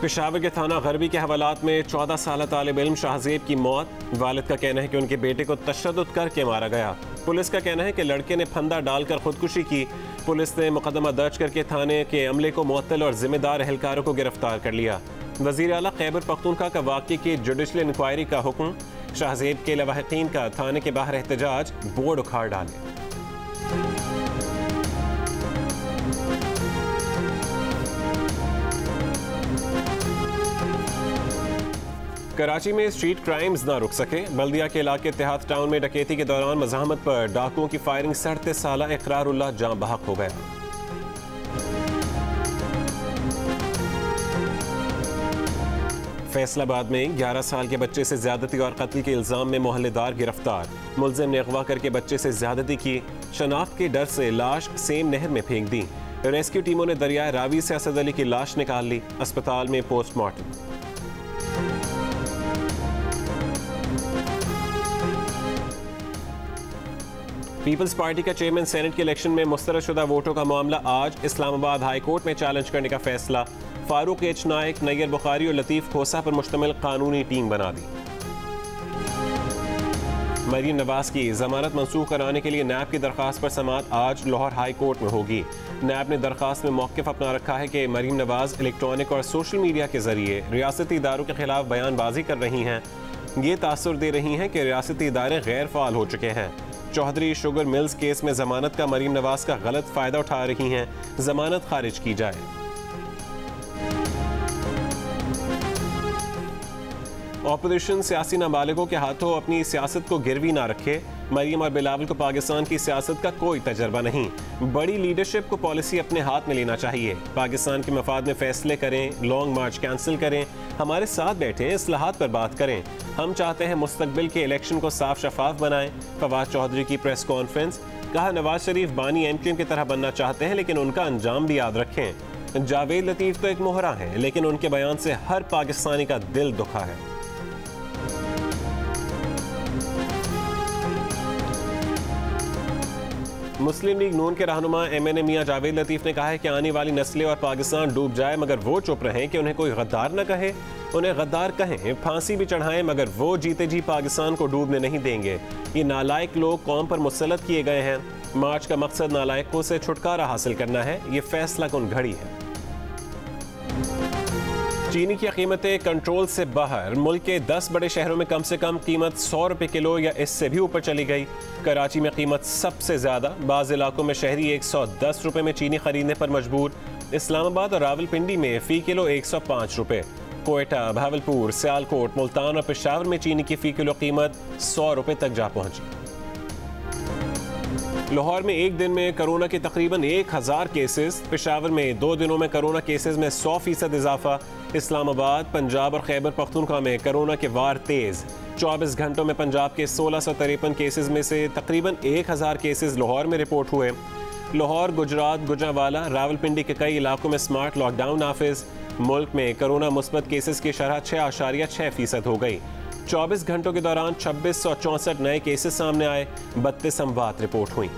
पेशावर के थाना गरबी के हवालात में 14 साल तालिब इल्म शाहजेब की मौत। वालिद का कहना है कि उनके बेटे को तशद्दुद करके मारा गया। पुलिस का कहना है कि लड़के ने फंदा डालकर खुदकुशी की। पुलिस ने मुकदमा दर्ज करके थाने के अमले को मुअत्तल और जिम्मेदार एहलकारों को गिरफ्तार कर लिया। वज़ीर आला खैबर पख्तूनख्वा का वाक़े की जुडिशल इंक्वायरी का हुक्म। शाहजेब के लवाहिकीन का थाने के बाहर एहतजाज, बोर्ड उखाड़ डाले। कराची में स्ट्रीट क्राइम्स ना रुक सके। बल्दिया के इलाके इत्तेहाद टाउन में डकैती के दौरान मज़ाहमत पर डाकुओं की फायरिंग से 38 साला इकरारुल्लाह जान बहक हो गया। फैसलाबाद में 11 साल के बच्चे से ज्यादती और कत्ल के इल्जाम में मोहल्लेदार गिरफ्तार। मुलजिम ने अगवा करके बच्चे से ज्यादती की। शनाख्त के डर से लाश सेम नहर में फेंक दी। रेस्क्यू टीमों ने दरियाए रावी से असद अली की लाश निकाल ली। अस्पताल में पोस्टमार्टम। पीपल्स पार्टी का चेयरमैन सेनेट के इलेक्शन में मुस्तरदशुदा वोटों का मामला आज। इस्लामाबाद हाई कोर्ट में चैलेंज करने का फैसला। फारूक एच नायक, नैयर बुखारी और लतीफ़ खोसा पर मुश्तमिल कानूनी टीम बना दी। मरीम नवाज की जमानत मंसूख कराने के लिए नैब की दरख्वास्त पर समाअत आज लाहौर हाई कोर्ट में होगी। नैब ने दरख्वास्त में मौक़िफ़ अपना रखा है कि मरीम नवाज इलेक्ट्रॉनिक और सोशल मीडिया के जरिए रियासती इदारों के खिलाफ बयानबाजी कर रही हैं। ये तासुर दे रही हैं कि रियासती इदारे गैर फ़ाल हो चुके हैं। चौधरी शुगर मिल्स केस में जमानत का मरीम नवाज का गलत फ़ायदा उठा रही हैं। जमानत खारिज की जाए। ऑपोजिशन सियासी नाबालिगों के हाथों अपनी सियासत को गिरवी ना रखे। मरीम और बिलावल को पाकिस्तान की सियासत का कोई तजर्बा नहीं। बड़ी लीडरशिप को पॉलिसी अपने हाथ में लेना चाहिए। पाकिस्तान के मफाद में फैसले करें, लॉन्ग मार्च कैंसिल करें, हमारे साथ बैठें, इस्लाहात पर बात करें। हम चाहते हैं मुस्तकबिल के इलेक्शन को साफ शफाफ बनाएं। फवाद चौधरी की प्रेस कॉन्फ्रेंस। कहा, नवाज शरीफ बानी एमक्यूएम की तरह बनना चाहते हैं लेकिन उनका अंजाम भी याद रखें। जावेद लतीफ़ तो एक मोहरा है लेकिन उनके बयान से हर पाकिस्तानी का दिल दुखा है। मुस्लिम लीग नून के रहनुमा MNA मियां जावेद लतीफ़ ने कहा है कि आने वाली नस्लें और पाकिस्तान डूब जाए मगर वो चुप रहें कि उन्हें कोई गद्दार न कहे। उन्हें गद्दार कहें, फांसी भी चढ़ाएं मगर वो जीते जी पाकिस्तान को डूबने नहीं देंगे। ये नालायक लोग कौम पर मुसल्लत किए गए हैं। मार्च का मकसद नालायकों से छुटकारा हासिल करना है। ये फैसला कुन घड़ी है। चीनी की कीमतें कंट्रोल से बाहर। मुल्क के 10 बड़े शहरों में कम से कम कीमत 100 रुपये किलो या इससे भी ऊपर चली गई। कराची में कीमत सबसे ज़्यादा। बाज़ इलाकों में शहरी 110 रुपये में चीनी खरीदने पर मजबूर। इस्लामाबाद और रावलपिंडी में फ़ी किलो 105 रुपये। कोयटा, भावलपुर, सियालकोट, मुल्तान और पेशावर में चीनी की फ़ी किलो कीमत 100 रुपये तक जा पहुँची। लाहौर में एक दिन में कोरोना के तकरीबन 1000 केसेस। पेशावर में 2 दिनों में कोरोना केसेस में 100% इजाफा। इस्लामाबाद, पंजाब और खैबर पख्तूनख्वा में कोरोना के वार तेज़। 24 घंटों में पंजाब के 1653 केसेस में से तकरीबन 1000 केसेस लाहौर में रिपोर्ट हुए। लाहौर, गुजरात, गुजरांवाला, रावलपिंडी के कई इलाकों में स्मार्ट लॉकडाउन नाफिज। मुल्क में कोरोना मुस्बत केसेस की शरह 6.6% हो गई। 24 घंटों के दौरान 2664 नए केसेस सामने आए। 32 अमवात रिपोर्ट हुई।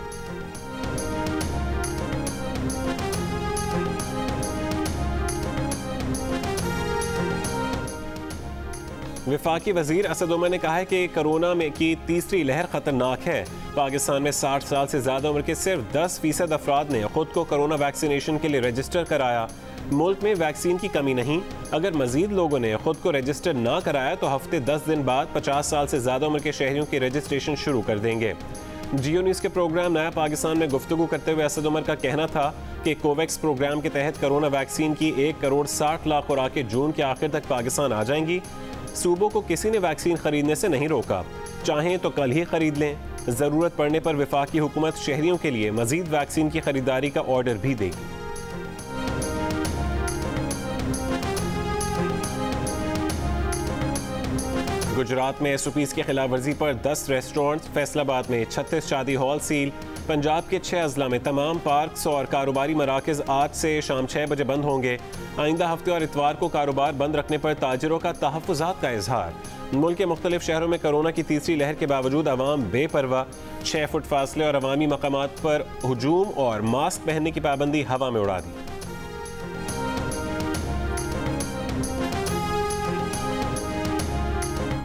वफाकी वजीर असद उमर ने कहा है कि कोरोना में की तीसरी लहर खतरनाक है। पाकिस्तान में 60 साल से ज्यादा उम्र के सिर्फ 10% अफराद ने खुद को कोरोना वैक्सीनेशन के लिए रजिस्टर कराया। मुल्क में वैक्सीन की कमी नहीं। अगर मजीद लोगों ने खुद को रजिस्टर ना कराया तो हफ्ते 10 दिन बाद 50 साल से ज्यादा उम्र के शहरियों की रजिस्ट्रेशन शुरू कर देंगे। जियो न्यूज़ के प्रोग्राम नया पाकिस्तान में गुफ्तगू करते हुए असद उमर का कहना था कि कोवैक्स प्रोग्राम के तहत कोरोना वैक्सीन की 1 करोड़ 60 लाख खुराकें जून के आखिर तक पाकिस्तान आ जाएंगी। सूबों को किसी ने वैक्सीन खरीदने से नहीं रोका। चाहें तो कल ही खरीद लें। ज़रूरत पड़ने पर वफाकी हुकूमत शहरियों के लिए मजीद वैक्सीन की खरीदारी का ऑर्डर भी देगी। गुजरात में SOPs की खिलाफ वर्जी पर 10 रेस्टोरेंट्स। फैसलाबाद में 36 शादी हॉल सील। पंजाब के 6 अजला में तमाम पार्क्स और कारोबारी मराकज़ आज से शाम 6 बजे बंद होंगे। आइंदा हफ्ते और इतवार को कारोबार बंद रखने पर ताजिरों का तहफ़्फ़ुज़ात का इजहार। मुल्क के मुख्तलिफ शहरों में कोरोना की तीसरी लहर के बावजूद अवाम बेपरवाह। 6 फुट फासले और अवामी मकामात पर हुजूम और मास्क पहनने की पाबंदी हवा में उड़ा दी।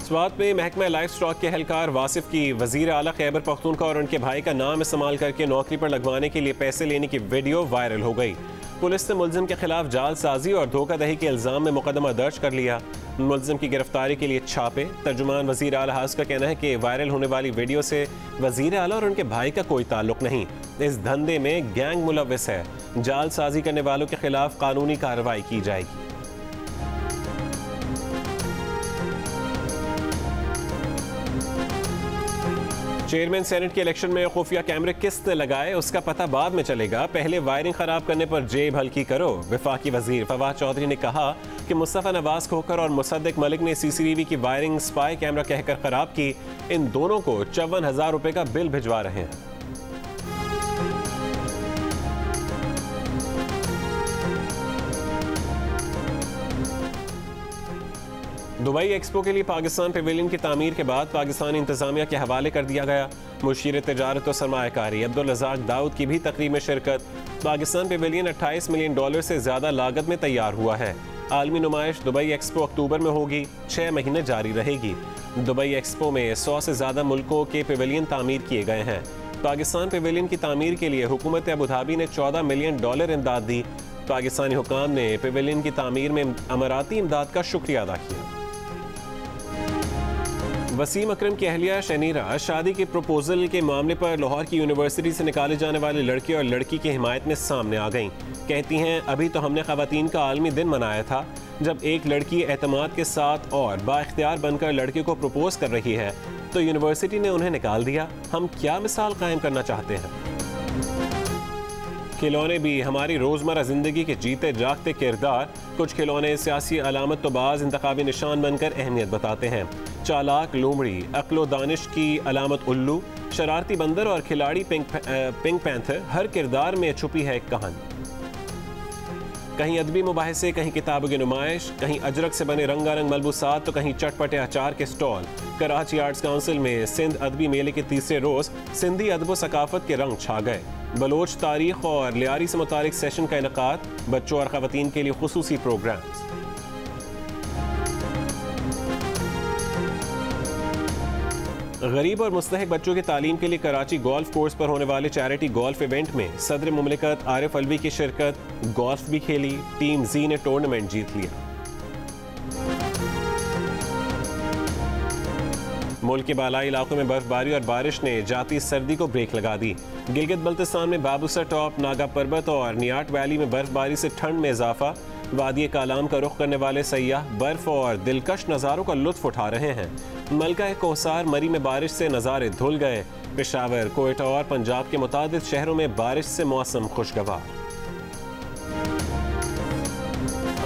स्वात में महकमा लाइफ स्टॉक के एहलकार वासिफ की वजीर आला खैबर पख्तूनख्वा और उनके भाई का नाम इस्तेमाल करके नौकरी पर लगवाने के लिए पैसे लेने की वीडियो वायरल हो गई। पुलिस ने मुलजिम के खिलाफ जालसाजी और धोखाधड़ी के इल्जाम में मुकदमा दर्ज कर लिया। मुलजिम की गिरफ्तारी के लिए छापे। तर्जुमान वजीर आला हाउस का कहना है कि वायरल होने वाली वीडियो से वजीर आला और उनके भाई का कोई ताल्लुक नहीं। इस धंधे में गैंग मुलव्विस है। जालसाजी करने वालों के खिलाफ कानूनी कार्रवाई की जाएगी। चेयरमैन सेनेट के इलेक्शन में खुफिया कैमरे किसने लगाए उसका पता बाद में चलेगा, पहले वायरिंग खराब करने पर जेब हल्की करो। वफाकी वजीर फवाद चौधरी ने कहा कि मुस्तफा नवाज खोखर और मुसद्दिक मलिक ने CCTV की वायरिंग स्पाई कैमरा कहकर खराब की। इन दोनों को 54,000 रुपए का बिल भिजवा रहे हैं। दुबई एक्सपो के लिए पाकिस्तान पेविलियन की तामीर के बाद पाकिस्तानी इंतजामिया के हवाले कर दिया गया। मुशीर तिजारत और सरमायाकारी अब्दुल रज़ाक दाऊद की भी तकरीब में शिरकत। पाकिस्तान पेविलियन $28 मिलियन से ज़्यादा लागत में तैयार हुआ है। आलमी नुमाइश दुबई एक्सपो अक्टूबर में होगी, 6 महीने जारी रहेगी। दुबई एक्सपो में 100 से ज़्यादा मुल्कों के पेविलियन तामीर किए गए हैं। पाकिस्तान पेविलियन की तामीर के लिए हुकूमत अबू धाबी ने $14 मिलियन इमदाद दी। पाकिस्तानी हुकाम ने पेविलियन की तामीर में अमाराती इमदाद का शुक्रिया अदा किया। वसीम अकरम की अहलिया शनीरा शादी के प्रपोजल के मामले पर लाहौर की यूनिवर्सिटी से निकाले जाने वाले लड़के और लड़की की हिमायत में सामने आ गईं। कहती हैं, अभी तो हमने ख़वातीन का आलमी दिन मनाया था। जब एक लड़की एतमाद के साथ और बाइख्तियार बनकर लड़के को प्रपोज कर रही है तो यूनिवर्सिटी ने उन्हें निकाल दिया। हम क्या मिसाल कायम करना चाहते हैं? खिलौने भी हमारी रोज़मर्रा ज़िंदगी के जीते जागते किरदार। कुछ खिलौने सियासी अलामत तो बाज़ इंतखाबी निशान बनकर अहमियत बताते हैं। चालाक लोमड़ी, अक्लो दानिश की अलामत उल्लू, शरारती बंदर और खिलाड़ी पिंक पैंथर, हर किरदार में छुपी है एक कहानी। कहीं अदबी मुबाहिसे, कहीं किताबों की नुमाइश, कहीं अजरक से बने रंगारंग मलबूसात तो कहीं चटपटे अचार के स्टॉल। कराची आर्ट्स काउंसिल में सिंध अदबी मेले के तीसरे रोज़ सिंधी अदब व सकाफत के रंग छा गए। बलोच तारीख और लियारी से मुतालिक सेशन का इनकाद, बच्चों और ख़वातीन के लिए खुसूसी प्रोग्राम्स। गरीब और मुस्तहिक बच्चों की तालीम के लिए कराची गोल्फ कोर्स पर होने वाले चैरिटी गोल्फ इवेंट में सदर मुमलिकत आरिफ अलवी की शिरकत। गोल्फ भी खेली, टीम जी ने टूर्नामेंट जीत लिया। मुल्क के बालाई इलाकों में बर्फबारी और बारिश ने जाती सर्दी को ब्रेक लगा दी। गिलगित बल्तिस्तान में बाबूसर टॉप, नागा पर्वत और नियाट वैली में बर्फबारी से ठंड में इजाफा। वादी कालाम का रुख करने वाले सयाह बर्फ और दिलकश नज़ारों का लुत्फ उठा रहे हैं। मलका कोसार मरी में बारिश से नज़ारे धुल गए। पेशावर, कोयटा और पंजाब के मुतादिद शहरों में बारिश से मौसम खुशगवार।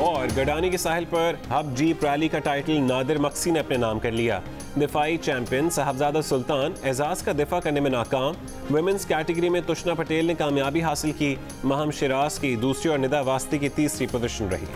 और गडानी के साहिल पर हब जीप रैली का टाइटल नादिर मक्सी ने अपने नाम कर लिया। दिफाई चैंपियन साहबजादा सुल्तान एजाज का दिफा करने में नाकाम। वुमेन्स कैटेगरी में तुशना पटेल ने कामयाबी हासिल की। महम शिराज की दूसरी और निदा वास्ती की तीसरी पोजीशन रही।